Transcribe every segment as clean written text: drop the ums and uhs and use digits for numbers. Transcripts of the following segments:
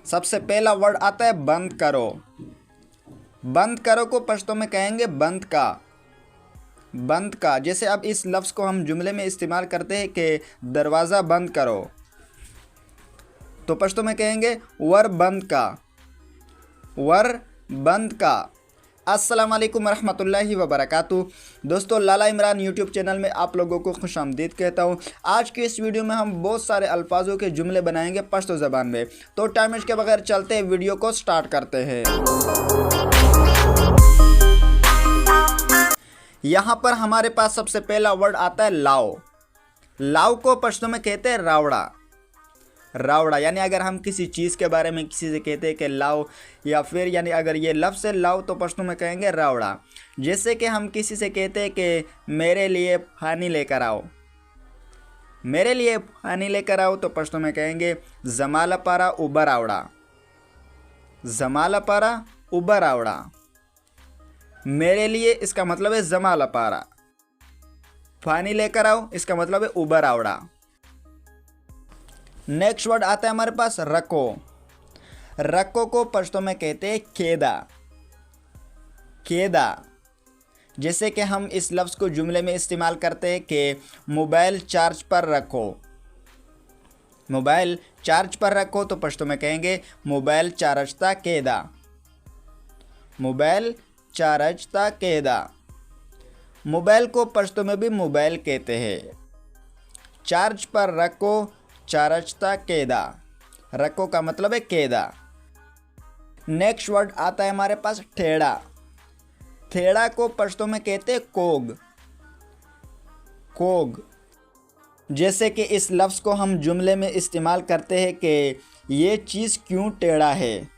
सबसे पहला वर्ड आता है बंद करो। बंद करो को पश्तो में कहेंगे बंद का। बंद का, जैसे अब इस लफ्ज़ को हम जुमले में इस्तेमाल करते हैं कि दरवाज़ा बंद करो, तो पश्तो में कहेंगे वर बंद का। वर बंद का। अस्सलाम वालेकुम रहमतुल्लाहि व बरकातुहू। दोस्तों, लाला इमरान यूट्यूब चैनल में आप लोगों को खुशामदीद कहता हूँ। आज की इस वीडियो में हम बहुत सारे अल्फाजों के जुमले बनाएंगे पश्तो ज़बान में। तो टाइम वेस्ट के बगैर चलते हैं, वीडियो को स्टार्ट करते हैं। यहाँ पर हमारे पास सबसे पहला वर्ड आता है लाओ। लाओ को पश्तो में कहते हैं रावड़ा। रावड़ा यानी अगर हम किसी चीज़ के बारे में किसी से कहते हैं कि लाओ, या फिर यानी अगर ये लफ्ज़ है लाओ तो पश्तो में कहेंगे रावड़ा। जैसे कि हम किसी से कहते हैं कि मेरे लिए पानी लेकर आओ। मेरे लिए पानी लेकर आओ तो पश्तो में कहेंगे जमाला पारा उबर आवड़ा। जमाला पारा उबर आवड़ा। मेरे लिए इसका मतलब है जमाला पारा। पानी लेकर आओ इसका मतलब है उबर आवड़ा। नेक्स्ट वर्ड आता है हमारे पास रको। रको को पश्तो में कहते हैं केदा। केदा। जैसे कि हम इस लफ्ज़ को जुमले में इस्तेमाल करते हैं कि मोबाइल चार्ज पर रखो। मोबाइल चार्ज पर रखो तो पश्तो में कहेंगे मोबाइल चार्जता केदा। मोबाइल चार्जता केदा। मोबाइल को पश्तो में भी मोबाइल कहते हैं। चार्ज पर रखो, चार्जता केदा। रखो का मतलब है केदा। नेक्स्ट वर्ड आता है हमारे पास ठेड़ा। ठेड़ा को पश्तो में कहते हैं कोग। कोग। जैसे कि इस लफ्ज़ को हम जुमले में इस्तेमाल करते हैं कि ये चीज़ क्यों टेढ़ा है।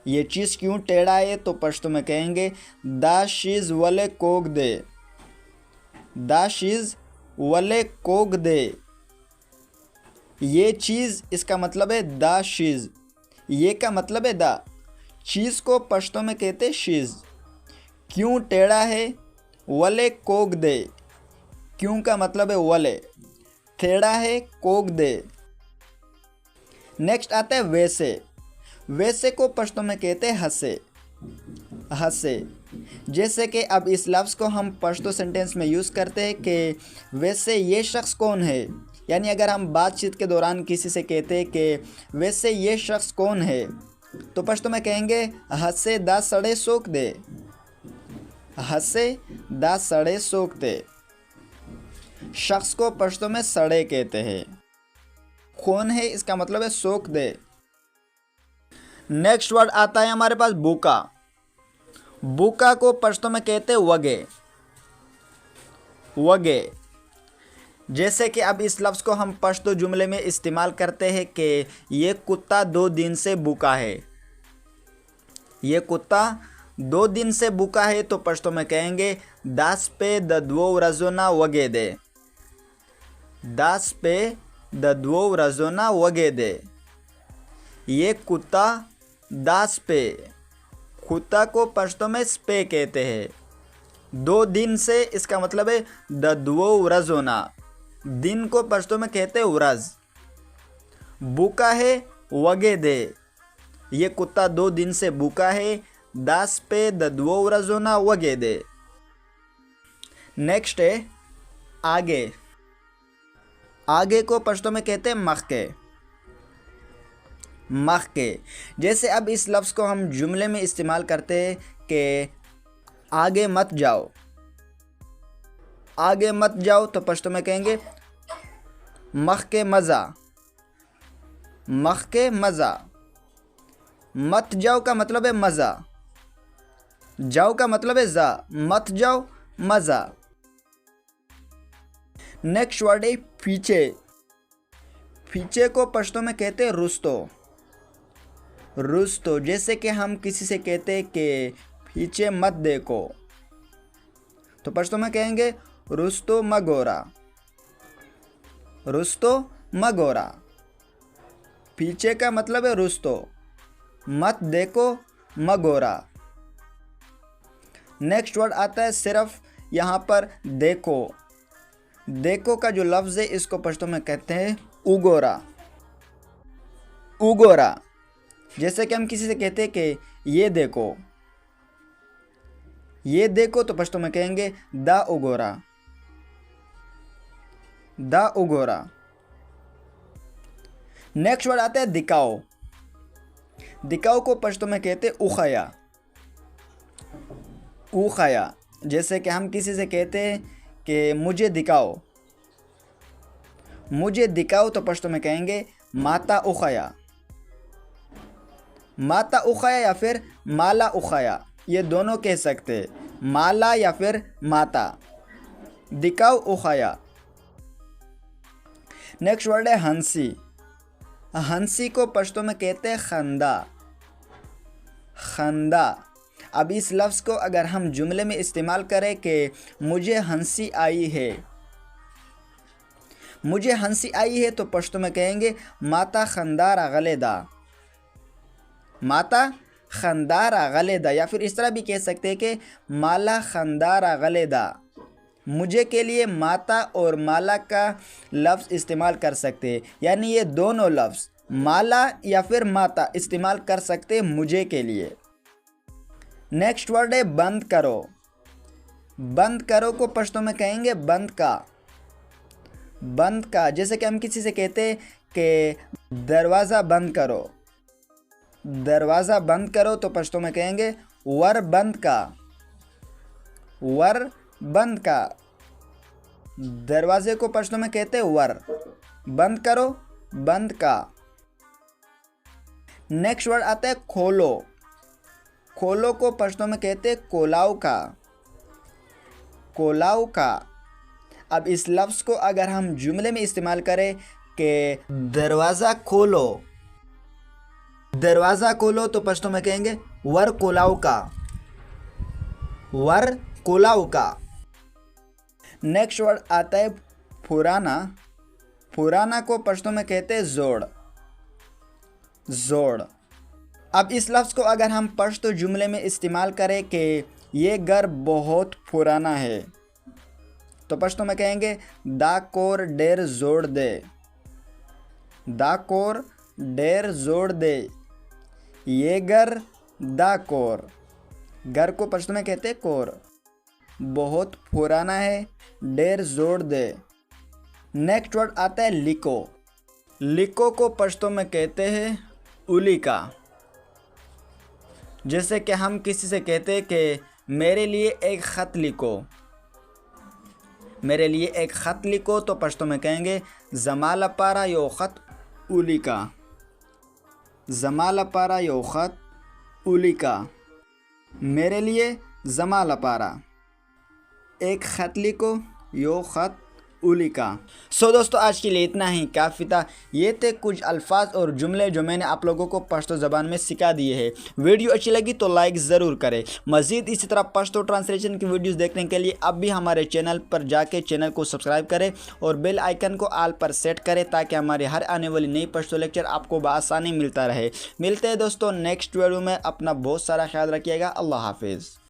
ये चीज़ क्यों टेढ़ा है तो पश्तो में कहेंगे दा शीज़ वले कोग दे। दा शीज़ वले कोग दे। ये चीज़ इसका मतलब है दा शीज़। ये का मतलब है दा। चीज़ को पश्तो में कहते शीज़। क्यों टेढ़ा है, वले कोग दे। क्यों का मतलब है वले। टेढ़ा है, कोग दे। नेक्स्ट आता है वैसे। वैसे को पश्तो में कहते हैं हंसे। हंसे। जैसे कि अब इस लफ्ज़ को हम पश्तो सेंटेंस में यूज़ करते हैं कि वैसे ये शख्स कौन है। यानी अगर हम बातचीत के दौरान किसी से कहते हैं कि वैसे ये शख्स कौन है तो पश्तो में कहेंगे हंसे दा सड़े सोक दे। हंसे दा सड़े सोक दे। शख्स को पश्तो में सड़े कहते हैं। कौन है इसका मतलब है सोक दे। नेक्स्ट वर्ड आता है हमारे पास बुका। बुका को पश्तो में कहते हैं वगे। वगे। जैसे कि अब इस लफ्ज़ को हम पश्तो जुमले में इस्तेमाल करते हैं कि ये कुत्ता 2 दिन से भूखा है। ये कुत्ता 2 दिन से भूखा है तो पश्तो में कहेंगे दास पे ददवो रजोना वगे दे। दास पे ददवो रजोना वगे दे। ये कुत्ता दास पे। कुत्ता को पश्तो में स्पे कहते हैं। 2 दिन से इसका मतलब है ददवो रजोना। दिन को पश्तो में कहते हैं उरज। भूखा है वगे दे। ये कुत्ता 2 दिन से भूखा है। दास पे ददवो उरजोना वगे दे। नेक्स्ट है आगे। आगे को पश्तो में कहते हैं मखके। मखके। जैसे अब इस लफ्ज़ को हम जुमले में इस्तेमाल करते हैं कि आगे मत जाओ। आगे मत जाओ तो पश्तो में कहेंगे मखके मज़ा। मखके मज़ा। मत जाओ का मतलब है मज़ा। जाओ का मतलब है जा। मत जाओ, मज़ा। नेक्स्ट वर्ड है पीछे। पीछे को पश्तो में कहते हैं रुस्तो। रुस्तो। जैसे कि हम किसी से कहते हैं कि पीछे मत देखो तो पश्तो में कहेंगे रुस्तो मगोरा। रुस्तो मगोरा। पीछे का मतलब है रुस्तो। मत देखो, मगोरा। नेक्स्ट वर्ड आता है सिर्फ। यहाँ पर देखो। देखो का जो लफ्ज़ है इसको पश्तो में कहते हैं उगोरा। उगोरा। जैसे कि हम किसी से कहते हैं कि ये देखो, ये देखो तो पश्तो में कहेंगे दा उगोरा, दा उगोरा। नेक्स्ट वर्ड आता है दिखाओ। दिखाओ को पश्तो में कहते उखया, उखया। जैसे कि हम किसी से कहते हैं कि मुझे दिखाओ, मुझे दिखाओ तो पश्तो में कहेंगे माता उखया, माता उखया या फिर माला उखया, ये दोनों कह सकते हैं, माला या फिर माता। दिखाओ उखया। नेक्स्ट वर्ड है हंसी। हंसी को पश्तो में कहते हैं खंदा, खंदा। अब इस लफ्ज़ को अगर हम जुमले में इस्तेमाल करें कि मुझे हंसी आई है, मुझे हंसी आई है तो पश्तो में कहेंगे माता खंदारा गलेदा, माता खंदारा गलेदा। या फिर इस तरह भी कह सकते हैं कि माला खंदारा गलेदा। मुझे के लिए माता और माला का लफ्ज़ इस्तेमाल कर सकते हैं, यानी ये दोनों लफ्ज़ माला या फिर माता इस्तेमाल कर सकते हैं मुझे के लिए। नेक्स्ट वर्ड है बंद करो। बंद करो को पश्तो में कहेंगे बंद का, बंद का। जैसे कि हम किसी से कहते हैं कि दरवाज़ा बंद करो, दरवाज़ा बंद करो तो पश्तो में कहेंगे वर बंद का, वर बंद का। दरवाजे को पश्तो में कहते हैं वर, बंद करो, बंद का। नेक्स्ट वर्ड आता है खोलो। खोलो को पश्तो में कहते हैं कोलाऊ का, कोलाऊ का। अब इस लफ्ज़ को अगर हम जुमले में इस्तेमाल करें कि दरवाज़ा खोलो, दरवाज़ा खोलो तो पश्तो में कहेंगे वर कोलाऊ का, वर कोलाऊ का। नेक्स्ट वर्ड आता है पुराना। पुराना को पश्तो में कहते हैं जोड़, जोड़। अब इस लफ्ज़ को अगर हम पश्तो जुमले में इस्तेमाल करें कि ये घर बहुत पुराना है तो पश्तो में कहेंगे दा कोर डेर जोड़ दे, दा कोर डेर जोड़ दे। ये घर दा कोर, घर को पश्तो में कहते हैं कोर, बहुत पुराना है, डेर जोड़ दे। नेक्स्ट वर्ड आता है लिको। लिको को पश्तो में कहते हैं उलिका। जैसे कि हम किसी से कहते हैं कि मेरे लिए एक ख़त लिखो, मेरे लिए एक ख़त लिखो तो पश्तो में कहेंगे जमाला पारा यो ख़त उलिका, जमाला पारा यो ख़त उलिका। मेरे लिए जमाला पारा, एक ख़त लिखो, यो ख़त उलिका। सो दोस्तों आज के लिए इतना ही काफ़ी था। ये थे कुछ अल्फाज और जुमले जो मैंने आप लोगों को पश्तो ज़बान में सिखा दिए हैं। वीडियो अच्छी लगी तो लाइक ज़रूर करें। मज़ीद इसी तरह पश्तो ट्रांसलेशन की वीडियोस देखने के लिए अब भी हमारे चैनल पर जाके चैनल को सब्सक्राइब करें और बेल आइकन को ऑल पर सेट करें ताकि हमारे हर आने वाली नई पश्तो लेक्चर आपको बआसानी मिलता रहे। मिलते हैं दोस्तों नेक्स्ट वीडियो में। अपना बहुत सारा ख्याल रखिएगा। अल्लाह हाफिज़।